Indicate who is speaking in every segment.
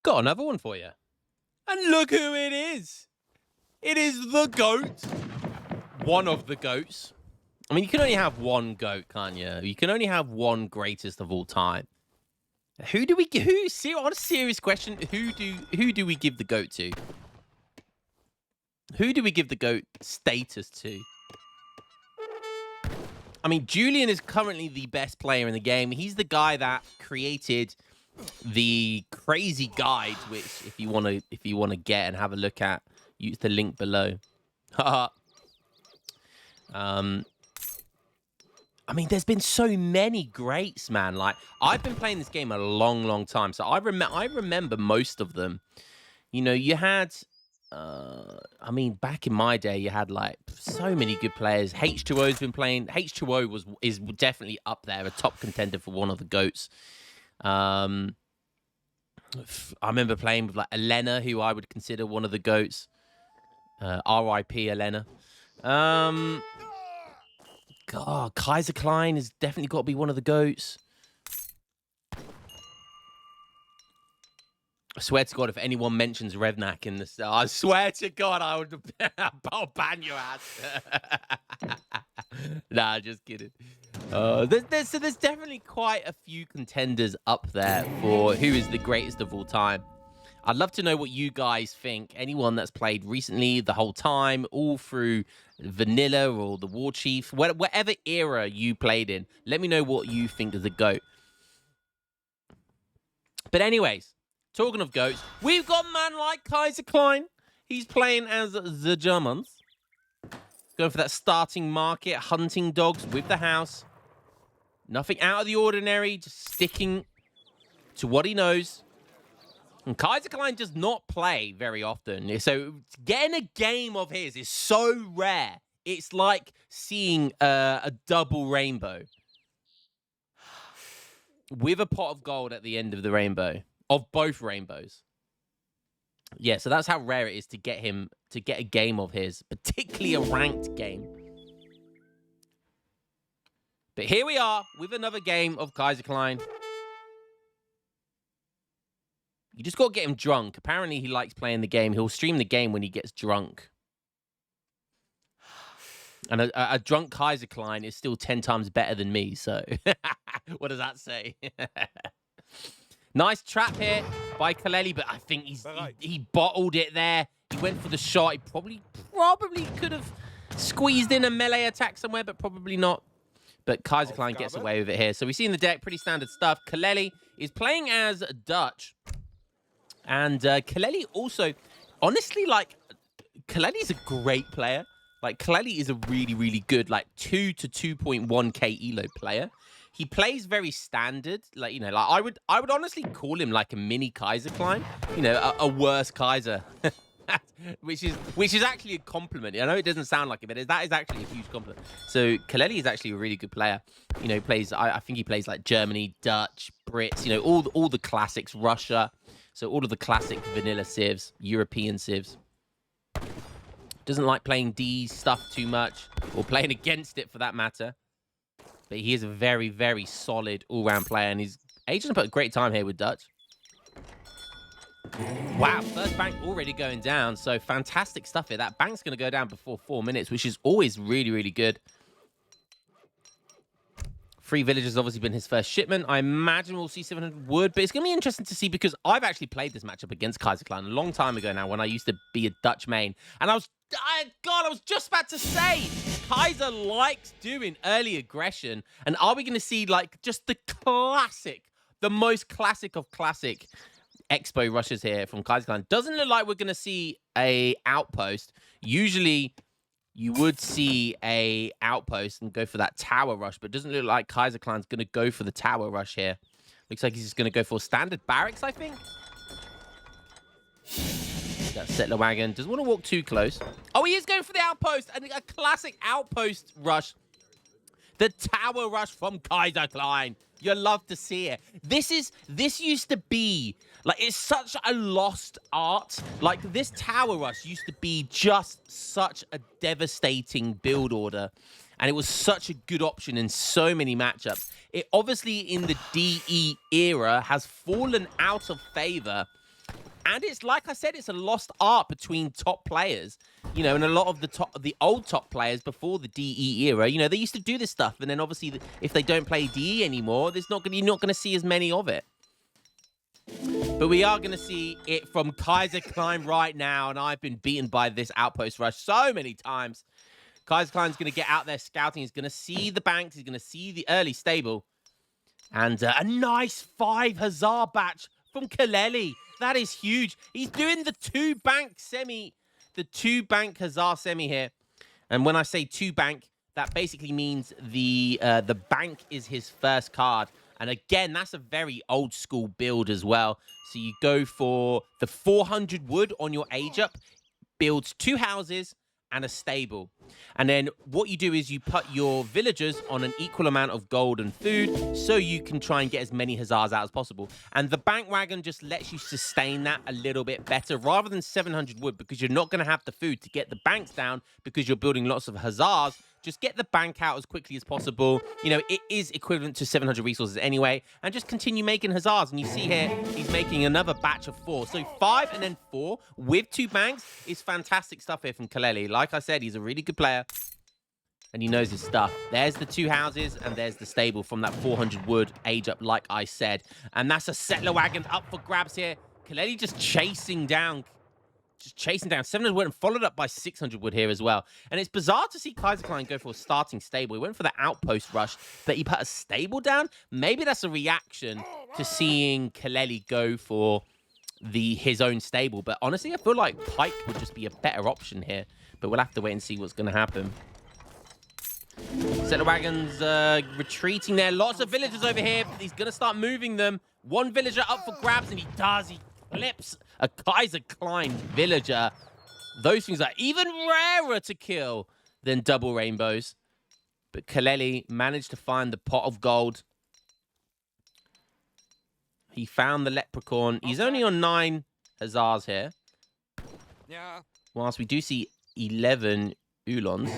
Speaker 1: Got another one for you. And look who it is. It is the GOAT. One of the GOATs. I mean, you can only have one GOAT, can't you? You can only have one greatest of all time. Who do we give? On a serious question, who do we give the GOAT to? Who do we give the GOAT status to? I mean, Julian is currently the best player in the game. He's the guy that created the crazy guide, which if you want to get and have a look at, use the link below. I mean, there's been so many greats, man. Like, I've been playing this game a long, long time, so I remember most of them. You know, you had, I mean, back in my day, you had like so many good players. H2O's been playing. H2O is definitely up there, a top contender for one of the GOATs. I remember playing with like Elena, who I would consider one of the GOATs. R.I.P. Elena. God, Kasierklein has definitely got to be one of the GOATs. I swear to God, if anyone mentions Revnak in this, I swear to God, I'll ban your ass. Nah, just kidding. So there's definitely quite a few contenders up there for who is the greatest of all time. I'd love to know what you guys think. Anyone that's played recently, the whole time, all through Vanilla or the War Chief, whatever era you played in, let me know what you think is the GOAT. But anyways, talking of GOATs, we've got a man like Kasierklein. He's playing as the Germans. Going for that starting market, hunting dogs with the house. Nothing out of the ordinary, just sticking to what he knows. And Kasierklein does not play very often. So getting a game of his is so rare. It's like seeing a double rainbow. With a pot of gold at the end of the rainbow. Of both rainbows. Yeah, so that's how rare it is to get a game of his. Particularly a ranked game. But here we are with another game of Kasierklein. You just got to get him drunk. Apparently, he likes playing the game. He'll stream the game when he gets drunk. And a drunk Kasierklein is still 10 times better than me, so... What does that say? Nice trap here by Kaleli, but I think he bottled it there. He went for the shot. He probably could have squeezed in a melee attack somewhere, but probably not. But Kasierklein gets away with it here. So we see in the deck, pretty standard stuff. Kaleli is playing as Dutch. And Kaleli also, honestly, like, Kaleli's a great player. Like, Kaleli is a really, really good, like, 2 to 2.1k elo player. He plays very standard. Like, you know, like, I would honestly call him like a mini Kasierklein. You know, a worse Kaiser. which is actually a compliment. I know it doesn't sound like it, but that is actually a huge compliment. So Kaleli is actually a really good player. You know, he plays, I think he plays like Germany, Dutch, Brits, you know, all the classics, Russia. So all of the classic vanilla civs, European civs. Doesn't like playing D stuff too much, or playing against it for that matter. But he is a very, very solid all-round player, and he's Agent put a great time here with Dutch. Wow, first bank already going down, so fantastic stuff here. That bank's going to go down before 4 minutes, which is always really, really good. 3 villages has obviously been his first shipment. I imagine we'll see 700 wood, but it's going to be interesting to see because I've actually played this matchup against Kasierklein a long time ago now when I used to be a Dutch main. And I was just about to say, Kaiser likes doing early aggression. And are we going to see like just the classic, the most classic of classic expo rushes here from Kasierklein? Doesn't look like we're going to see a outpost. Usually you would see a outpost and go for that tower rush, but it doesn't look like Kasierklein's going to go for the tower rush here. Looks like he's just going to go for standard barracks, I think. That settler wagon doesn't want to walk too close. Oh, he is going for the outpost, and a classic outpost rush. The tower rush from Kasierklein. You'll love to see it. This used to be, like, it's such a lost art. Like, this tower rush used to be just such a devastating build order. And it was such a good option in so many matchups. It obviously, in the DE era, has fallen out of favor. And it's like I said, it's a lost art between top players, you know, and a lot of the old top players before the DE era, you know, they used to do this stuff. And then obviously if they don't play DE anymore, you're not going to see as many of it. But we are going to see it from Kasierklein right now. And I've been beaten by this outpost rush so many times. Kasierklein's going to get out there scouting. He's going to see the banks. He's going to see the early stable. And a nice 5 Hussar batch from Kaleli. That is huge. He's doing the 2-bank semi, the 2-bank Hussar semi here. And when I say 2-bank, that basically means the bank is his first card. And again, that's a very old school build as well. So you go for the 400 wood on your age up, builds 2 houses and a stable. And then what you do is you put your villagers on an equal amount of gold and food so you can try and get as many Hussars out as possible. And the bank wagon just lets you sustain that a little bit better rather than 700 wood, because you're not going to have the food to get the banks down because you're building lots of Hussars. Just get the bank out as quickly as possible. You know, it is equivalent to 700 resources anyway. And just continue making Hussars. And you see here, he's making another batch of 4. So 5 and then 4 with 2 banks is fantastic stuff here from Kaleli. Like I said, he's a really good player. And he knows his stuff. There's the 2 houses and there's the stable from that 400 wood age up, like I said. And that's a settler wagon up for grabs here. Kaleli just chasing down 700 wood and followed up by 600 wood here as well. And it's bizarre to see Kasierklein go for a starting stable. He went for the outpost rush, but he put a stable down. Maybe that's a reaction to seeing Kaleli go for his own stable. But honestly, I feel like Pike would just be a better option here. But we'll have to wait and see what's going to happen. Settler wagons retreating there. Lots of villagers over here. He's going to start moving them. 1 villager up for grabs, and he does. He clips a Kasierklein villager. Those things are even rarer to kill than double rainbows. But Kaleli managed to find the pot of gold. He found the leprechaun. He's only on 9 Hussars here. Yeah. Whilst we do see 11 Ulons.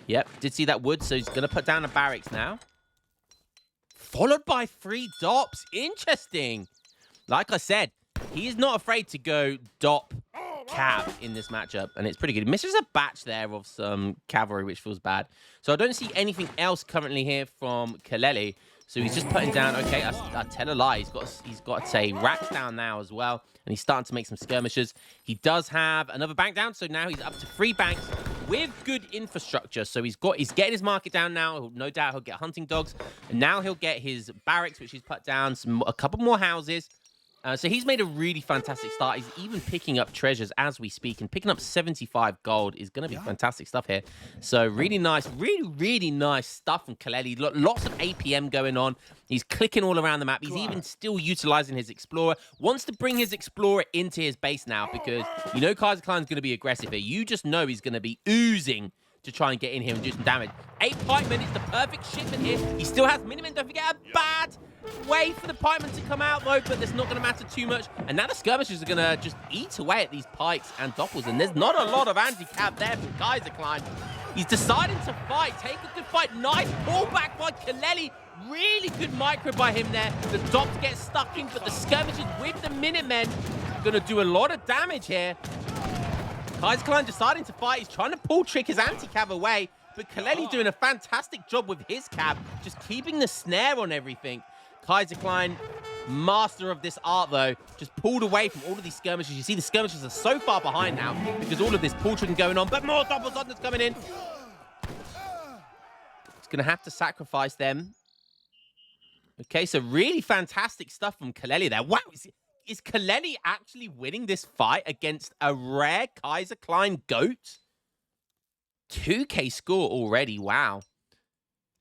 Speaker 1: Yep, did see that wood, so he's going to put down a barracks now. Followed by 3 dops. Interesting. Like I said, he is not afraid to go dop cav in this matchup, and it's pretty good. He misses a batch there of some cavalry, which feels bad. So I don't see anything else currently here from Kaleli. So he's just putting down, okay, I tell a lie. He's got a racks down now as well, and he's starting to make some skirmishes. He does have another bank down, so now he's up to 3 banks with good infrastructure. So he's getting his market down now. No doubt he'll get hunting dogs, and now he'll get his barracks, which he's put down, a couple more houses. So he's made a really fantastic start. He's even picking up treasures as we speak, and picking up 75 gold is going to be fantastic stuff here. So really nice, really nice stuff from Kaleli. Lots of APM going on. He's clicking all around the map. He's even still utilizing his Explorer. Wants to bring his Explorer into his base now, because you know Kasierklein's going to be aggressive here. You just know he's going to be oozing to try and get in here and do some damage. 8 pikemen is the perfect shipment here. He still has Miniman. Don't forget, a bad way for the pikemen to come out, though, but that's not going to matter too much. And now the skirmishers are going to just eat away at these pikes and doppels, and there's not a lot of anti-cav there from Kasierklein. He's deciding to fight. Take a good fight. Nice pullback by Kaleli. Really good micro by him there. The dops get stuck in, but the skirmishers with the Minutemen are going to do a lot of damage here. Kasierklein deciding to fight. He's trying to pull trick his anti-cav away, but Kaleli's doing a fantastic job with his cav, just keeping the snare on everything. Kasierklein, master of this art, though, just pulled away from all of these skirmishes. You see the skirmishes are so far behind now because all of this pull tricking going on, but more doppels coming in. It's going to have to sacrifice them. Okay, so really fantastic stuff from Kaleli there. Wow, is Kaleli actually winning this fight against a rare Kasierklein goat? 2K score already, wow.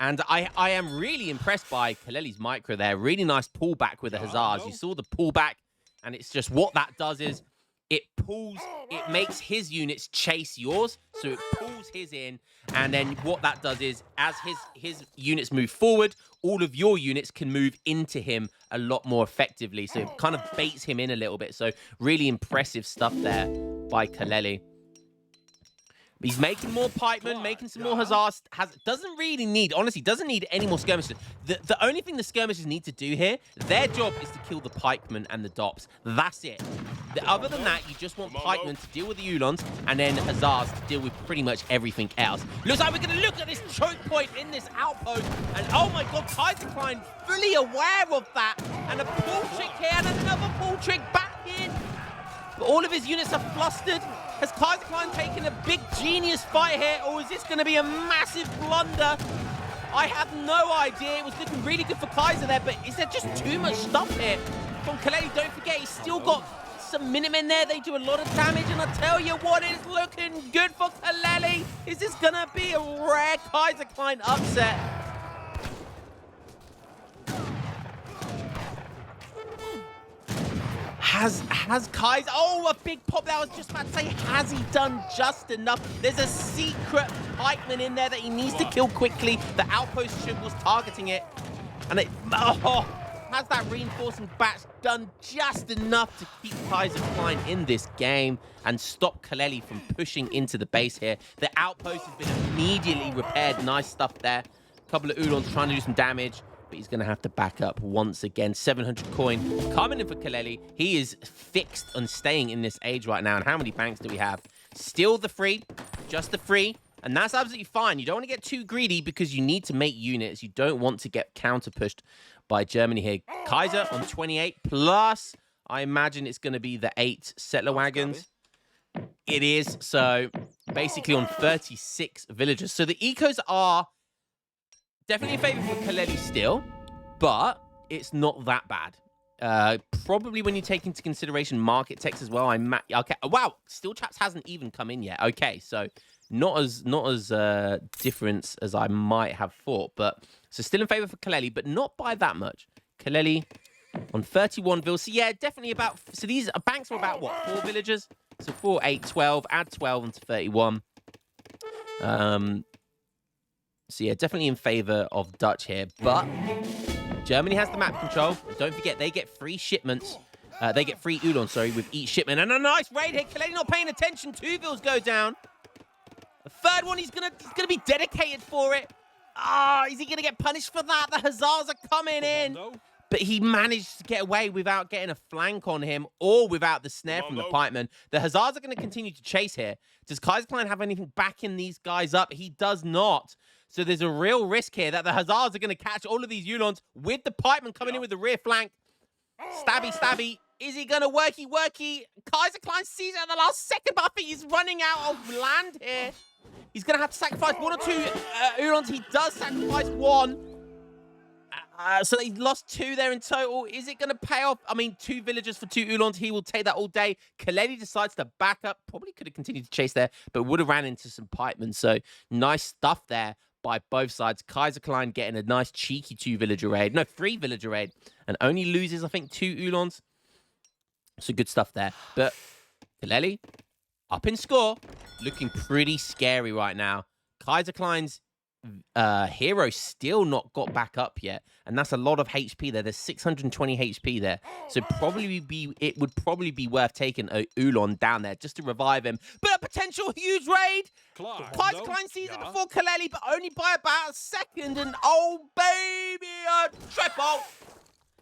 Speaker 1: And I am really impressed by Kaleli's micro there. Really nice pullback with the Hussars. You saw the pullback, and it's just what that does is it makes his units chase yours. So it pulls his in, and then what that does is as his units move forward, all of your units can move into him a lot more effectively. So it kind of baits him in a little bit. So really impressive stuff there by Kaleli. He's making more pikemen, making some more hussars. Doesn't really need, honestly, doesn't need any more skirmishes. The only thing the skirmishers need to do here, their job is to kill the pikemen and the dops. That's it. Other than that, you just want pikemen to deal with the Ulons and then hussars to deal with pretty much everything else. Looks like we're going to look at this choke point in this outpost. And oh my God, Kasierklein fully aware of that. And a pull trick here and another pull trick back in. But all of his units are flustered. Has Kasierklein taken a big genius fight here, or is this going to be a massive blunder? I have no idea. It was looking really good for Kaiser there, but is there just too much stuff here from Kaleli? Don't forget, he's still got some Minutemen there. They do a lot of damage, and I tell you what, it's looking good for Kaleli. Is this going to be a rare Kasierklein upset? Has Kaiser... Oh, a big pop there. I was just about to say, has he done just enough? There's a secret pikeman in there that he needs to kill quickly. The outpost ship was targeting it. And it... Oh, has that reinforcing batch done just enough to keep Kasierklein in this game and stop Kaleli from pushing into the base here? The outpost has been immediately repaired. Nice stuff there. A couple of Ulons trying to do some damage. But he's going to have to back up once again. 700 coin coming in for Kaleli. He is fixed on staying in this age right now. And how many banks do we have? Still the free. Just the free. And that's absolutely fine. You don't want to get too greedy because you need to make units. You don't want to get counter-pushed by Germany here. Kaiser on 28 plus. I imagine it's going to be the 8 settler wagons. It is. So basically on 36 villagers. So the ecos are... definitely in favor for Kaleli still, but it's not that bad. Probably when you take into consideration market text as well. Okay. Wow, Steel Chaps hasn't even come in yet. Okay, so not as different as I might have thought, but so still in favor for Kaleli, but not by that much. Kaleli on 31 vills. So yeah, definitely about. So these banks are about what, 4 villagers? So 4, 8, 12. Add 12 into 31. So yeah, definitely in favor of Dutch here, but Germany has the map control. Don't forget, they get free shipments. They get free Ulon, sorry, with each shipment. And a nice raid here. Kaleli not paying attention. 2 vills go down. The third one, he's gonna be dedicated for it. Ah, is he gonna get punished for that? The hussars are coming in. But he managed to get away without getting a flank on him or without the snare from the pikeman. The hussars are going to continue to chase here. Does Kasierklein have anything backing these guys up? He does not. So there's a real risk here that the hussars are going to catch all of these Ulons with the pikeman coming in with the rear flank. Stabby, stabby. Is he going to worky, worky? Kasierklein sees it at the last second, but I think he's running out of land here. He's going to have to sacrifice 1 or 2 Ulons. He does sacrifice 1. So he's lost 2 there in total. Is it going to pay off? I mean, 2 villagers for 2 Ulons. He will take that all day. Kaleli decides to back up. Probably could have continued to chase there, but would have ran into some pikemen. So nice stuff there by both sides. Kasierklein getting a nice cheeky 2 villager raid. No, 3 villager raid. And only loses, I think, 2 Ulons. So good stuff there. But Kaleli up in score. Looking pretty scary right now. Kasierklein's hero still not got back up yet, and that's a lot of HP there. There's 620 HP there, so it would probably be worth taking a Ulon down there just to revive him. But a potential huge raid. Kasierklein sees it before Kaleli, but only by about a second. And oh baby, a triple.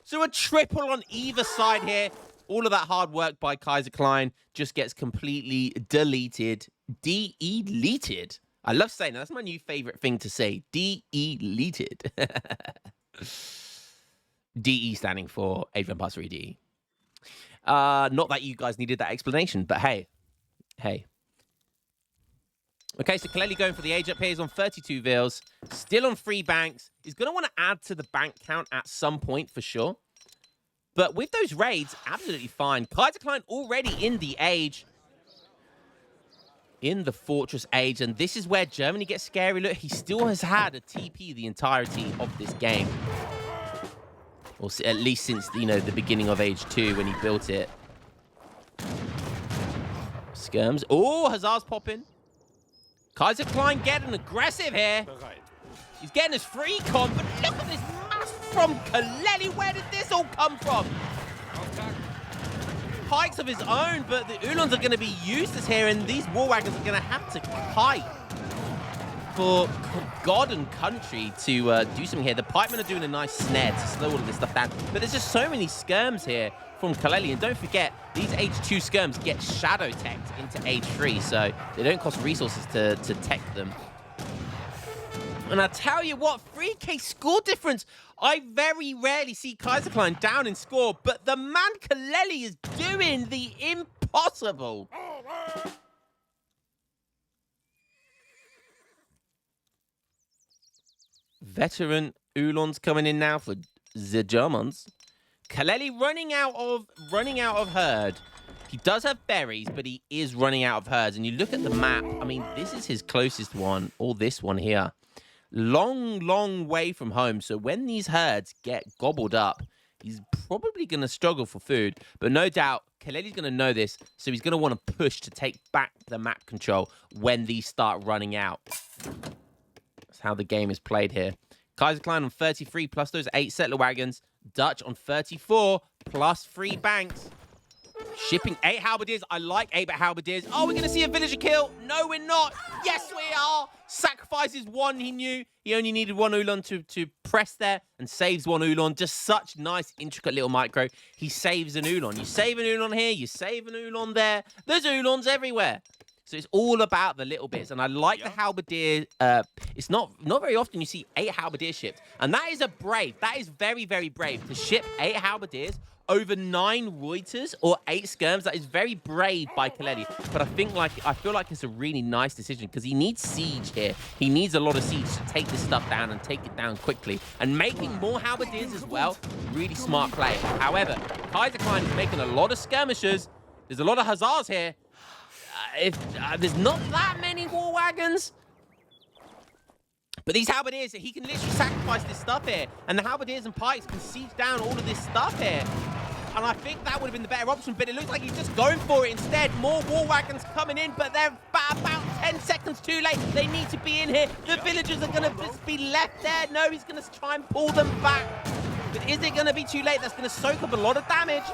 Speaker 1: So a triple on either side here. All of that hard work by Kasierklein just gets completely deleted. Deleted. I love saying that. That's my new favorite thing to say. Deleted. DE standing for Adrian Passery DE. Not that you guys needed that explanation, but hey. Hey. Okay, so Kaleli going for the age up here. He's on 32 vills. Still on 3 banks. He's going to want to add to the bank count at some point for sure. But with those raids, absolutely fine. Kasierklein already in the age. In the Fortress Age, and this is where Germany gets scary. Look, he still has had a TP the entirety of this game. Or at least since, you know, the beginning of Age 2 when he built it. Skirms. Oh, hussars popping. Kasierklein getting aggressive here. He's getting his free comp, but look at this mass from Kaleli. Where did this all come from? pikes of his own, but the Ulons are going to be useless here, and these war wagons are going to have to fight for God and country to do something here. The pikemen are doing a nice snare to slow all of this stuff down, but there's just so many skirms here from Kaleli, and don't forget, these H2 skirms get shadow teched into H3, so they don't cost resources to tech them. And I tell you what, 3K score difference. I very rarely see Kasierklein down in score, but the man Kaleli is doing the impossible. Veteran Ulons coming in now for the Germans. Kaleli running out of herd. He does have berries, but he is running out of herds. And you look at the map, I mean, this is his closest one, or this one here. Long way from home. So when these herds get gobbled up, he's probably going to struggle for food. But no doubt, Kaleli's going to know this, so he's going to want to push to take back the map control when these start running out. That's how the game is played here. Kasierklein on 33 plus those 8 settler wagons. Dutch on 34 plus 3 banks. Shipping 8 halberdiers. I like 8 halberdiers. Oh, we're going to see a villager kill. No, we're not. Yes, we are. Sacrifices 1. He knew he only needed 1 Ulon to press there and saves 1 Ulon. Just such nice, intricate little micro. He saves an Ulon. You save an Ulon here. You save an Ulon there. There's Ulons everywhere. So it's all about the little bits. And I like the halberdier. It's not very often you see 8 halberdiers shipped. And that is a brave. That is very, very brave. To ship 8 halberdiers over 9 Reuters or 8 skirms, that is very brave by Kaleli. But I feel like it's a really nice decision because he needs siege here. He needs a lot of siege to take this stuff down and take it down quickly. And making more halberdiers as well, really smart play. However, Kasierklein is making a lot of skirmishes. There's a lot of hussars here. There's not that many war wagons. But these halberdiers, he can literally sacrifice this stuff here. And the halberdiers and pikes can siege down all of this stuff here. And I think that would have been the better option, but it looks like he's just going for it instead. More war wagons coming in, but they're about 10 seconds too late. They need to be in here. The villagers are going to just be left there. No, he's going to try and pull them back. But is it going to be too late? That's going to soak up a lot of damage.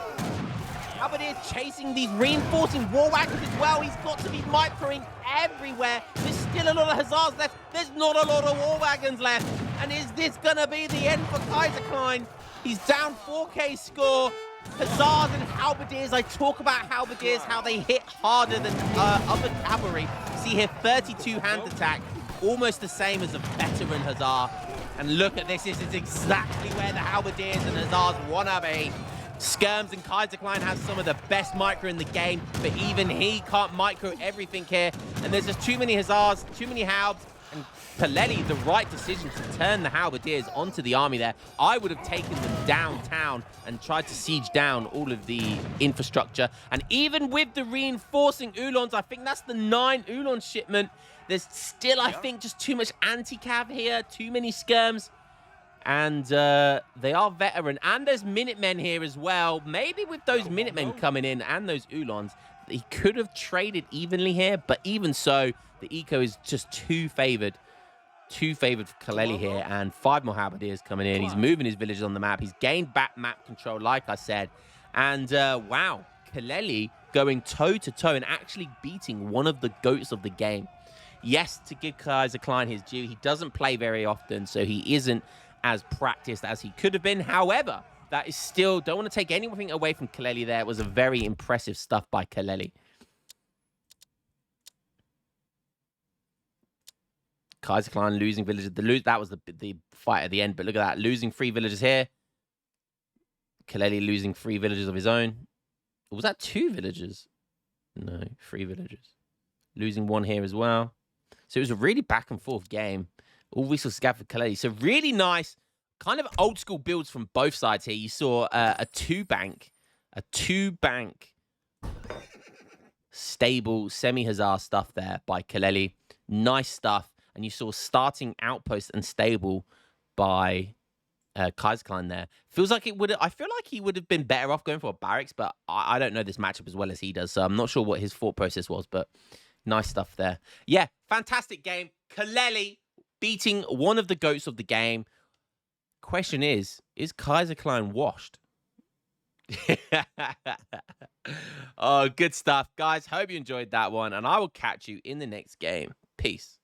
Speaker 1: Halberdiers chasing these reinforcing war wagons as well. He's got to be microing everywhere. There's still a lot of hussars left. There's not a lot of war wagons left. And is this going to be the end for Kasierklein? He's down 4K score. Hussars and halberdiers. I talk about halberdiers, how they hit harder than other cavalry. See here, 32 hand attack. Almost the same as a veteran hussar. And look at this. This is exactly where the halberdiers and hussars want to be. Skirms and Kasierklein has some of the best micro in the game, but even he can't micro everything here. And there's just too many hussars, too many halbs, and Kaleli, the right decision to turn the halberdiers onto the army there. I would have taken them downtown and tried to siege down all of the infrastructure. And even with the reinforcing Ulons, I think that's the 9 Ulon shipment. There's still, I think, just too much anti-cav here, too many skirms. And they are veteran. And there's Minutemen here as well. Maybe with those Minutemen coming in and those Ulons, he could have traded evenly here. But even so, the eco is just too favored. Too favored for Kaleli here. And 5 more halberdiers coming in. He's moving his villages on the map. He's gained back map control, like I said. And wow, Kaleli going toe-to-toe and actually beating one of the GOATs of the game. Yes, to give Kasierklein his due, he doesn't play very often, so he isn't as practiced as he could have been. However, that is still, don't want to take anything away from Kaleli there. It was a very impressive stuff by Kaleli. Kasierklein losing villagers. That was the fight at the end, but look at that. Losing 3 villagers here. Kaleli losing 3 villagers of his own. Or was that 2 villagers? No, 3 villagers. Losing 1 here as well. So it was a really back and forth game. All resources scattered for Kaleli. So really nice, kind of old school builds from both sides here. You saw a two bank stable semi-hussar stuff there by Kaleli. Nice stuff. And you saw starting outpost and stable by Kasierklein there. Feels like I feel like he would have been better off going for a barracks, but I don't know this matchup as well as he does. So I'm not sure what his thought process was, but nice stuff there. Yeah, fantastic game. Kaleli beating one of the GOATs of the game. Question is Kasierklein washed? Oh, good stuff, guys. Hope you enjoyed that one, and I will catch you in the next game. Peace.